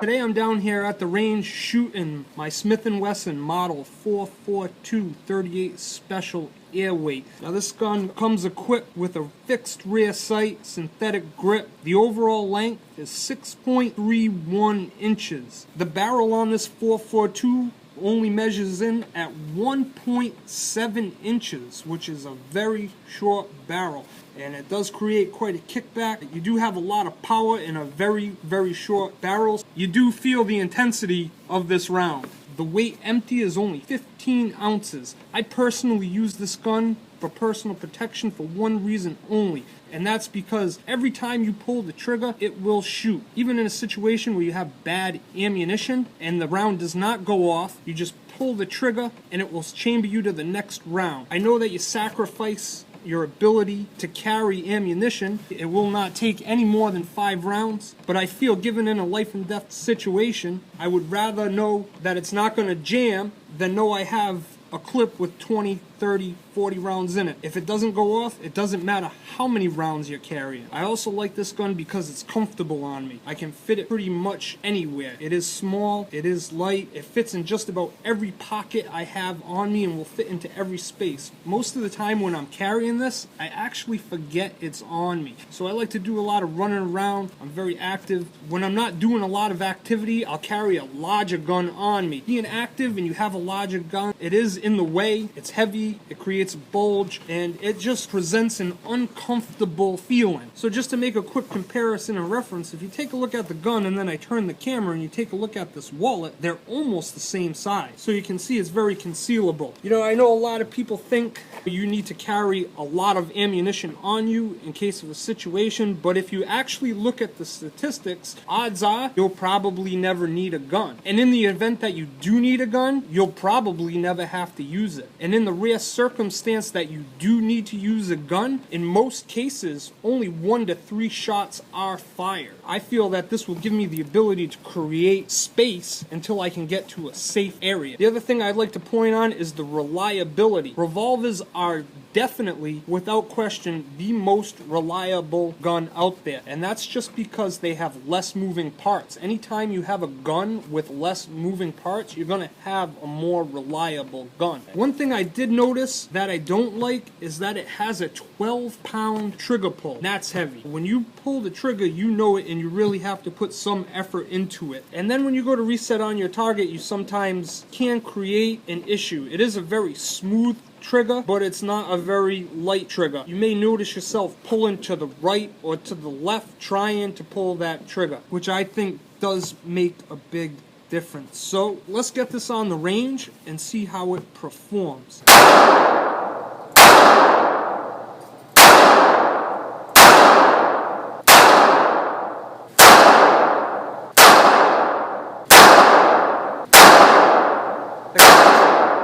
Today I'm down here at the range shooting my Smith & Wesson model 442 38 Special Airweight. Now this gun comes equipped with a fixed rear sight, synthetic grip. The overall length is 6.31 inches. The barrel on this 442 only measures in at 1.7 inches, which is a very short barrel, and it does create quite a kickback. You do have a lot of power in a very short barrel. You do feel the intensity of this round. The weight empty is only 15 ounces. I personally use this gun for personal protection for one reason only, and that's because every time you pull the trigger, it will shoot. Even in a situation where you have bad ammunition and the round does not go off, you just pull the trigger and it will chamber you to the next round. I know that you sacrifice your ability to carry ammunition. It will not take any more than 5 rounds, but I feel given in a life and death situation, I would rather know that it's not going to jam than know I have a clip with 20, 30, 40 rounds in it. If it doesn't go off, it doesn't matter how many rounds you're carrying. I also like this gun because it's comfortable on me. I can fit it pretty much anywhere. It is small, it is light, it fits in just about every pocket I have on me and will fit into every space. Most of the time when I'm carrying this, I actually forget it's on me. So I like to do a lot of running around. I'm very active. When I'm not doing a lot of activity, I'll carry a larger gun on me. Being active and you have a larger gun, it is in the way, it's heavy, it creates a bulge, and it just presents an uncomfortable feeling. So just to make a quick comparison and reference, if you take a look at the gun and then I turn the camera and you take a look at this wallet, they're almost the same size. So you can see it's very concealable. You know, I know a lot of people think you need to carry a lot of ammunition on you in case of a situation, but if you actually look at the statistics, odds are you'll probably never need a gun. And in the event that you do need a gun, you'll probably never have to use it. And in the rare circumstance that you do need to use a gun, in most cases, only 1 to 3 shots are fired. I feel that this will give me the ability to create space until I can get to a safe area. The other thing I'd like to point on is the reliability. Revolvers are definitely, without question, the most reliable gun out there, and that's just because they have less moving parts. Anytime you have a gun with less moving parts, you're going to have a more reliable gun. One thing I did notice that I don't like is that it has a 12-pound trigger pull. That's heavy. When you pull the trigger, you know it, and you really have to put some effort into it. And then when you go to reset on your target, you sometimes can create an issue. It is a very smooth trigger, but it's not a very light trigger. You may notice yourself pulling to the right or to the left trying to pull that trigger, which I think does make a big difference. So let's get this on the range and see how it performs.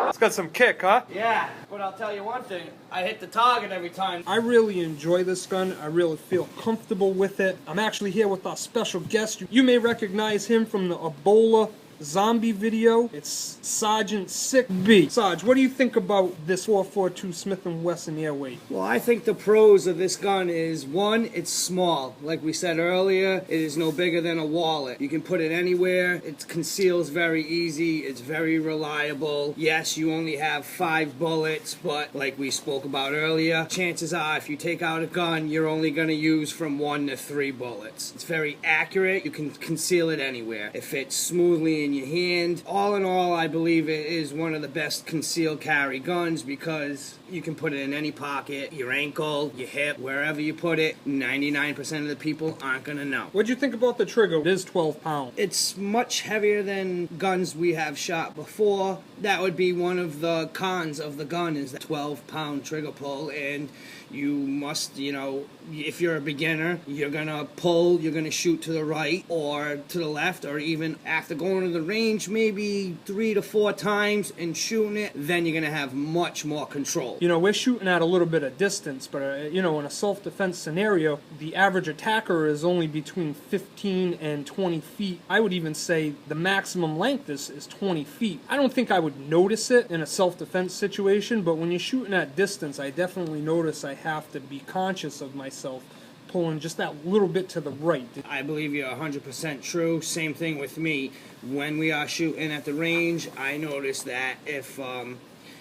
It's got some kick, huh? Yeah, but I'll tell you one thing, I hit the target every time. I really enjoy this gun. I really feel comfortable with it. I'm actually here with our special guest. You may recognize him from the Ebola zombie video. It's Sergeant Sick B. Sarge, what do you think about this 442 Smith & Wesson Airweight? Well, I think the pros of this gun is, one, it's small. Like we said earlier, it is no bigger than a wallet. You can put it anywhere. It conceals very easy. It's very reliable. Yes, you only have 5 bullets, but like we spoke about earlier, chances are if you take out a gun, you're only going to use from 1 to 3 bullets. It's very accurate. You can conceal it anywhere. It fits smoothly in your hand. All in all, I believe it is one of the best concealed carry guns because you can put it in any pocket, your ankle, your hip, wherever you put it. 99% of the people aren't gonna know. What'd you think about the trigger? It is 12 pounds. It's much heavier than guns we have shot before. That would be one of the cons of the gun, is the 12-pound trigger pull, and you must, you know, if you're a beginner, you're gonna pull, you're gonna shoot to the right or to the left, or even after going to the range maybe 3 to 4 times and shooting it, then you're gonna have much more control. You know, we're shooting at a little bit of distance, but you know, in a self-defense scenario, the average attacker is only between 15 and 20 feet. I would even say the maximum length is 20 feet. I don't think I would notice it in a self-defense situation, but when you're shooting at distance, I definitely notice I have to be conscious of myself pulling just that little bit to the right. I believe you're 100% true. Same thing with me. When we are shooting at the range, I notice that if, 1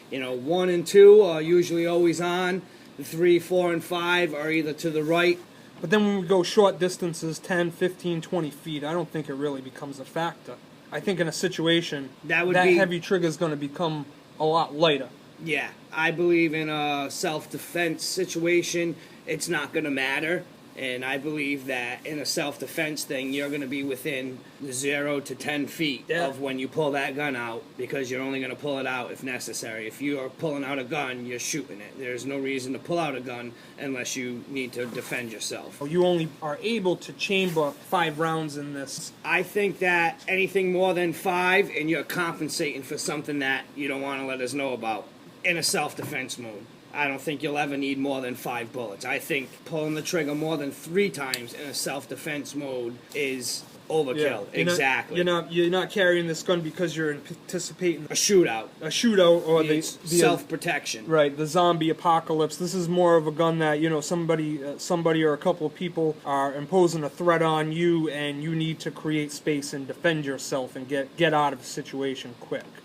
and 2 are usually always on, the 3, 4, and 5 are either to the right. But then when we go short distances, 10, 15, 20 feet, I don't think it really becomes a factor. I think in a situation, that heavy trigger is going to become a lot lighter. Yeah, I believe in a self-defense situation, it's not going to matter. And I believe that in a self-defense thing, you're going to be within 0 to 10 feet of when you pull that gun out, because you're only going to pull it out if necessary. If you are pulling out a gun, you're shooting it. There's no reason to pull out a gun unless you need to defend yourself. You only are able to chamber 5 rounds in this. I think that anything more than 5, and you're compensating for something that you don't want to let us know about in a self-defense mode. I don't think you'll ever need more than 5 bullets. I think pulling the trigger more than 3 times in a self-defense mode is overkill. Yeah, exactly. You're not carrying this gun because you're anticipating a shootout. Or the self-protection. Right, the zombie apocalypse. This is more of a gun that, somebody or a couple of people are imposing a threat on you, and you need to create space and defend yourself and get out of the situation quick.